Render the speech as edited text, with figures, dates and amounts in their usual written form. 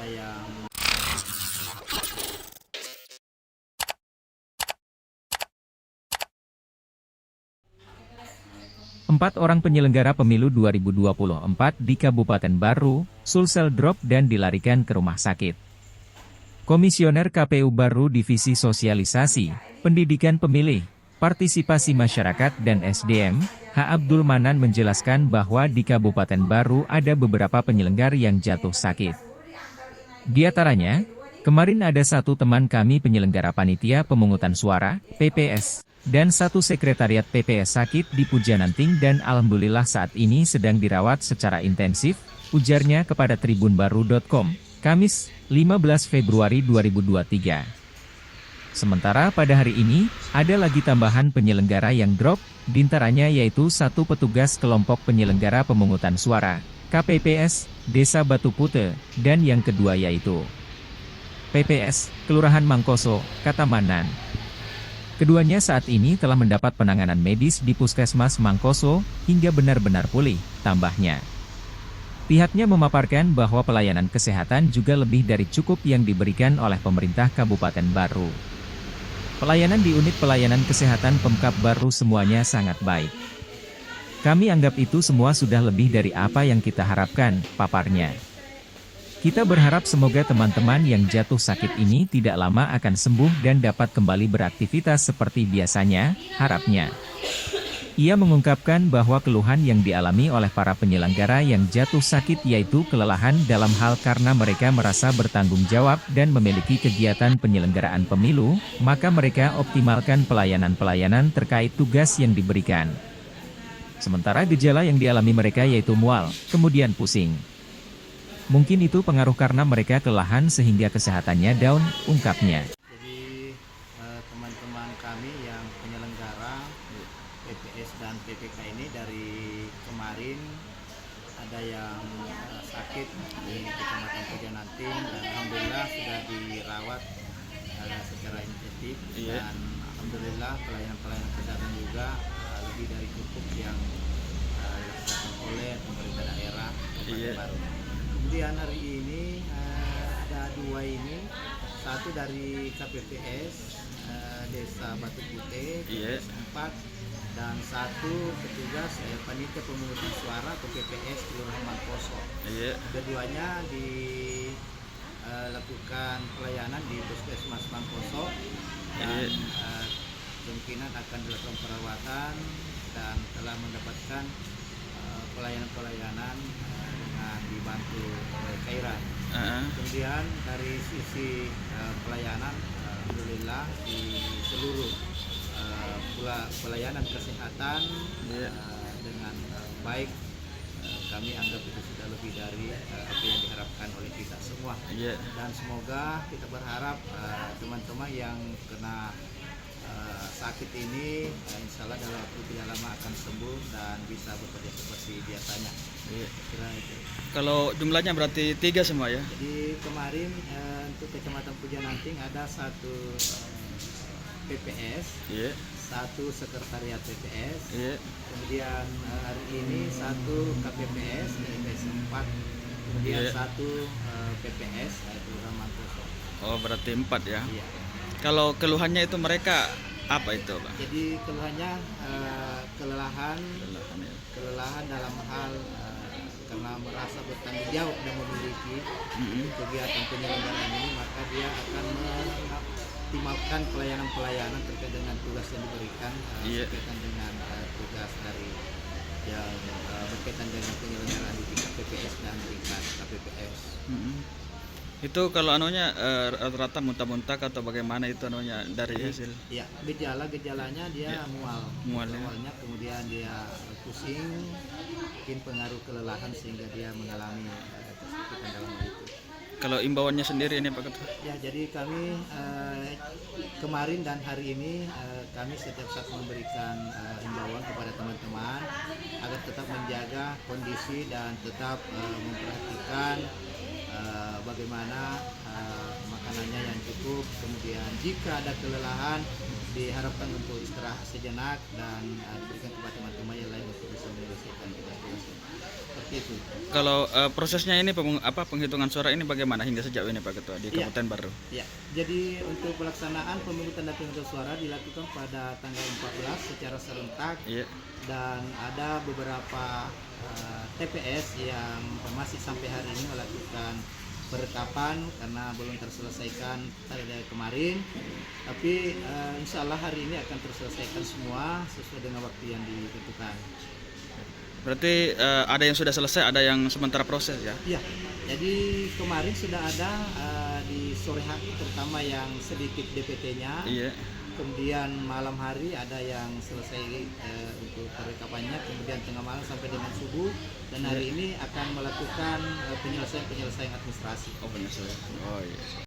ada yang 4 orang penyelenggara pemilu 2024 di Kabupaten Baru, Sulsel drop dan dilarikan ke rumah sakit. Komisioner KPU Baru Divisi Sosialisasi, Pendidikan Pemilih, Partisipasi Masyarakat dan SDM, H. Abdul Manan menjelaskan bahwa di Kabupaten Baru ada beberapa penyelenggara yang jatuh sakit. Di antaranya, kemarin ada 1 teman kami penyelenggara panitia pemungutan suara, PPS, dan 1 sekretariat PPS sakit di Pujananting dan alhamdulillah saat ini sedang dirawat secara intensif, ujarnya kepada tribunbaru.com, Kamis, 15 Februari 2023. Sementara pada hari ini, ada lagi tambahan penyelenggara yang drop, diantaranya yaitu 1 petugas kelompok penyelenggara pemungutan suara, KPPS, Desa Batu Putih, dan yang kedua yaitu PPS, Kelurahan Mangkoso, Katamanan. Keduanya saat ini telah mendapat penanganan medis di Puskesmas Mangkoso, hingga benar-benar pulih, tambahnya. Pihaknya memaparkan bahwa pelayanan kesehatan juga lebih dari cukup yang diberikan oleh pemerintah Kabupaten Baru. Pelayanan di unit pelayanan kesehatan Pemkab Baru semuanya sangat baik. Kami anggap itu semua sudah lebih dari apa yang kita harapkan, paparnya. Kita berharap semoga teman-teman yang jatuh sakit ini tidak lama akan sembuh dan dapat kembali beraktivitas seperti biasanya, harapnya. Ia mengungkapkan bahwa keluhan yang dialami oleh para penyelenggara yang jatuh sakit yaitu kelelahan dalam hal karena mereka merasa bertanggung jawab dan memiliki kegiatan penyelenggaraan pemilu, maka mereka optimalkan pelayanan-pelayanan terkait tugas yang diberikan. Sementara gejala yang dialami mereka yaitu mual, kemudian pusing. Mungkin itu pengaruh karena mereka kelelahan sehingga kesehatannya down, ungkapnya. jadi teman-teman kami yang penyelenggara PPS dan PPK ini dari kemarin ada yang sakit di Kecamatan Pujananting dan alhamdulillah sudah dirawat secara intensif dan alhamdulillah pelayanan kesehatan juga lebih dari cukup yang dilaksanakan oleh pemerintah daerah Kabupaten Baru. Kemudian hari ini ada 2 ini, 1 dari KPPS Desa Batu Putih, PPS 4, dan 1 petugas panitia pemungutan suara PPS Kelurahan Mangkoso. Keduanya dilakukan pelayanan di Puskesmas Mangkoso dan kemungkinan akan dilakukan perawatan dan telah mendapatkan pelayanan-pelayanan dengan dibantu oleh cairan. Kemudian dari sisi pelayanan, alhamdulillah di seluruh pelayanan kesehatan dengan baik, kami anggap itu sudah lebih dari apa yang diharapkan oleh kita semua. Dan semoga kita berharap teman-teman yang kena sakit ini insya Allah dalam waktu tidak lama akan sembuh dan bisa bekerja seperti biasanya. Kira itu. Kalau jumlahnya berarti 3 semua ya? Jadi kemarin untuk Kecamatan Pujananting ada 1 PPS, 1 sekretariat PPS, kemudian hari ini 1 KPPS, PPS 4, kemudian 1 PPS, yaitu Ramangkoso. Oh berarti 4 ya? Iya. Kalau keluhannya itu mereka apa itu Pak? Jadi keluhannya kelelahan ya. dalam hal karena merasa bertanggung jawab dan memiliki kegiatan penyelenggaraan ini, maka dia akan mengoptimalkan pelayanan-pelayanan terkait dengan tugas yang diberikan berkaitan dengan tugas dari yang berkaitan dengan penyelenggaraan di tingkat PPS dan tingkat KPPS. Itu kalau anunya rata-rata muntah-muntah atau bagaimana itu anunya dari hasil? Ya, gejalanya dia mualnya, kemudian dia pusing, mungkin pengaruh kelelahan sehingga dia mengalami kesakitan dalam hal itu. Kalau imbauannya sendiri ini Pak Ketua? Ya, jadi kami kemarin dan hari ini kami setiap saat memberikan imbauan kepada teman-teman agar tetap menjaga kondisi dan tetap memperhatikan bagaimana makanannya yang cukup, kemudian jika ada kelelahan diharapkan untuk istirahat sejenak dan diberikan kepada teman-teman yang lain untuk bisa menyelesaikan tugas-tugasnya. seperti itu. Kalau prosesnya ini penghitungan suara ini bagaimana hingga sejauh ini Pak Ketua di Iya. Kabupaten Baru? Ya, jadi untuk pelaksanaan pemungutan dan penghitungan suara dilakukan pada tanggal 14 secara serentak Iya. dan ada beberapa TPS yang masih sampai hari ini melakukan perekapan karena belum terselesaikan dari kemarin, tapi insya Allah hari ini akan terselesaikan semua sesuai dengan waktu yang ditentukan. Berarti ada yang sudah selesai, ada yang sementara proses ya? Ya, jadi kemarin sudah ada di sore hari terutama yang sedikit DPT-nya. Iya. Kemudian malam hari ada yang selesai untuk perekapannya, kemudian tengah malam sampai dengan subuh, dan hari ini akan melakukan penyelesaian administrasi. Oh, penyesuaian. Oh iya.